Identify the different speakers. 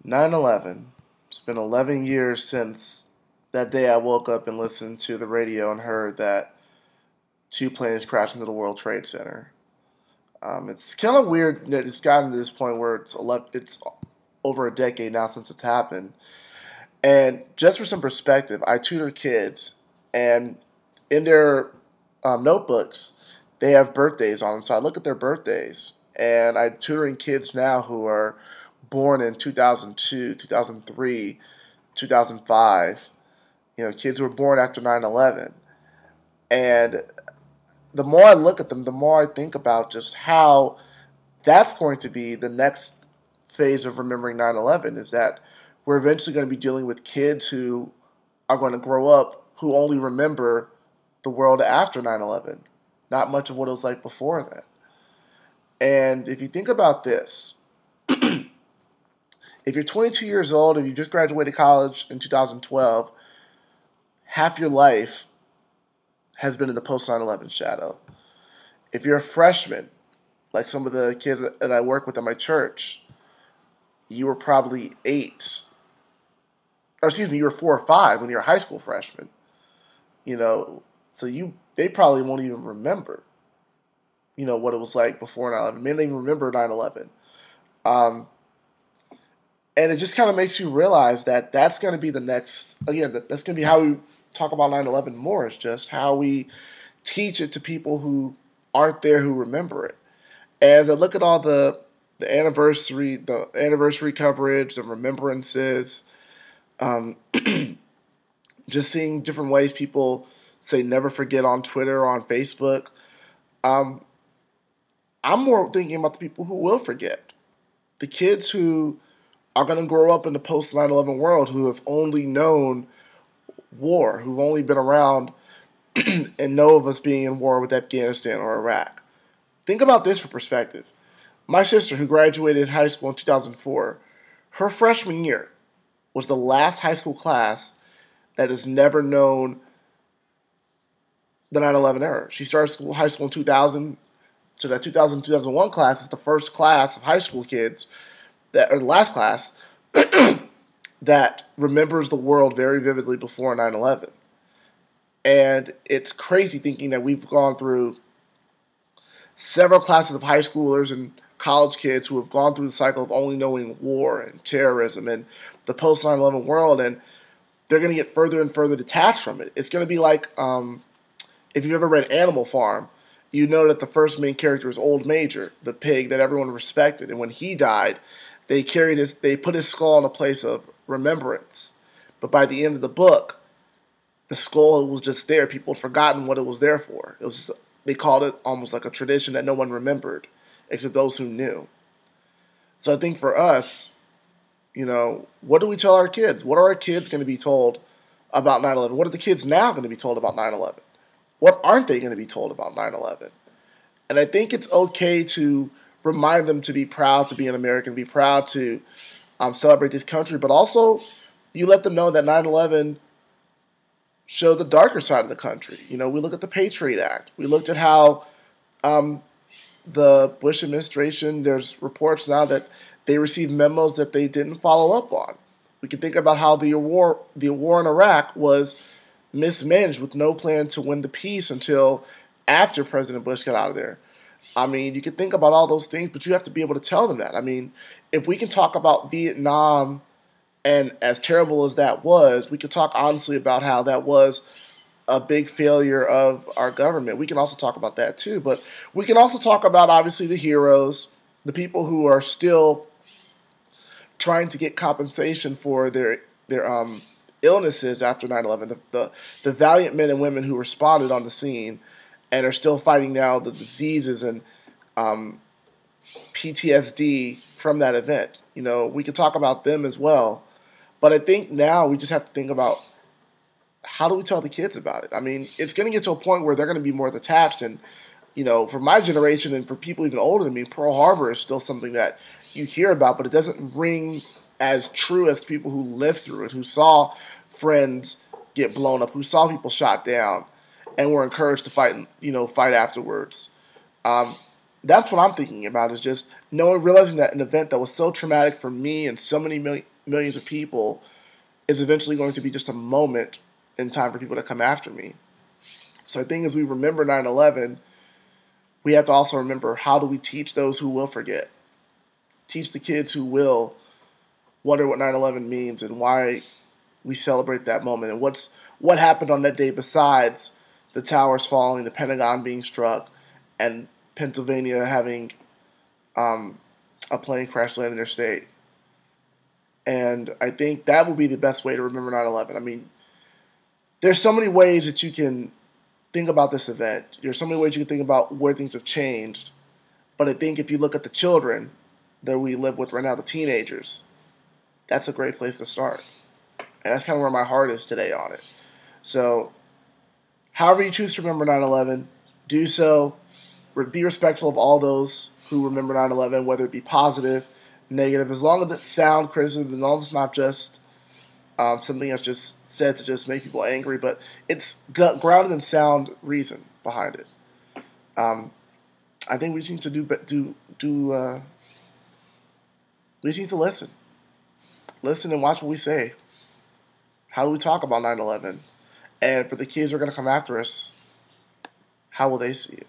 Speaker 1: 9/11. It's been 11 years since that day I woke up and listened to the radio and heard that two planes crashed into the World Trade Center. It's kind of weird that it's gotten to this point where it's over a decade now since it's happened. And just for some perspective, I tutor kids, and in their notebooks, they have birthdays on them. So I look at their birthdays, and I'm tutoring kids now who are born in 2002, 2003, 2005. Kids who were born after 9/11. And the more I look at them, the more I think about just how that's going to be the next phase of remembering 9/11 is that we're eventually going to be dealing with kids who are going to grow up who only remember the world after 9/11, not much of what it was like before then. And if you think about this, if you're 22 years old and you just graduated college in 2012, half your life has been in the post 9/11 shadow. If you're a freshman, like some of the kids that I work with at my church, you were probably you were 4 or 5 when you're a high school freshman. So they probably won't even remember, what it was like before 9/11. They don't even remember 9/11. And it just kind of makes you realize that that's going to be the next, again, that's going to be how we talk about 9/11 more. It's just how we teach it to people who aren't there, who remember it. As I look at all the anniversary coverage, the remembrances, just seeing different ways people say never forget on Twitter or on Facebook, I'm more thinking about the people who will forget. The kids who are going to grow up in the post 9/11 world who have only known war, who've only been around and know of us being in war with Afghanistan or Iraq. Think about this for perspective. My sister, who graduated high school in 2004, her freshman year was the last high school class that has never known the 9/11 era. She started high school in 2000, so that 2001 class is the first class of high school kids or the last class that remembers the world very vividly before 9/11. And it's crazy thinking that we've gone through several classes of high schoolers and college kids who have gone through the cycle of only knowing war and terrorism and the post 9/11 world, and they're going to get further and further detached from it. It's going to be like if you've ever read Animal Farm, you know that the first main character is Old Major, the pig that everyone respected, and when he died, they put his skull in a place of remembrance. But by the end of the book, the skull was just there. People had forgotten what it was there for. They called it almost like a tradition that no one remembered, except those who knew. So I think for us, what do we tell our kids? What are our kids going to be told about 9/11? What are the kids now going to be told about 9/11? What aren't they going to be told about 9/11? And I think it's okay to remind them to be proud to be an American, be proud to celebrate this country, but also you let them know that 9/11 showed the darker side of the country. We look at the Patriot Act. We looked at how the Bush administration, there's reports now that they received memos that they didn't follow up on. We can think about how the war in Iraq was mismanaged with no plan to win the peace until after President Bush got out of there. You can think about all those things, but you have to be able to tell them that. If we can talk about Vietnam, and as terrible as that was, we could talk honestly about how that was a big failure of our government. We can also talk about that too, but we can also talk about obviously the heroes, the people who are still trying to get compensation for their illnesses after 9/11, the valiant men and women who responded on the scene and are still fighting now the diseases and PTSD from that event. We could talk about them as well. But I think now we just have to think about how do we tell the kids about it? It's going to get to a point where they're going to be more detached. And, for my generation and for people even older than me, Pearl Harbor is still something that you hear about, but it doesn't ring as true as people who lived through it, who saw friends get blown up, who saw people shot down, and were encouraged to fight afterwards. That's what I'm thinking about, is just realizing that an event that was so traumatic for me and so many millions of people is eventually going to be just a moment in time for people to come after me. So I think as we remember 9/11, we have to also remember, how do we teach those who will forget? Teach the kids who will wonder what 9/11 means and why we celebrate that moment, and what happened on that day besides the towers falling, the Pentagon being struck, and Pennsylvania having a plane crash land in their state. And I think that will be the best way to remember 9/11. I mean, there's so many ways that you can think about this event. There's so many ways you can think about where things have changed. But I think if you look at the children that we live with right now, the teenagers, that's a great place to start. And that's kind of where my heart is today on it. So, however you choose to remember 9/11, do so. Be respectful of all those who remember 9/11, whether it be positive, negative, as long as it's sound criticism, as long as it's not just something that's just said to just make people angry, but it's grounded in sound reason behind it. I think we just need to we just need to listen and watch what we say. How do we talk about 9/11? And for the kids who are going to come after us, how will they see it?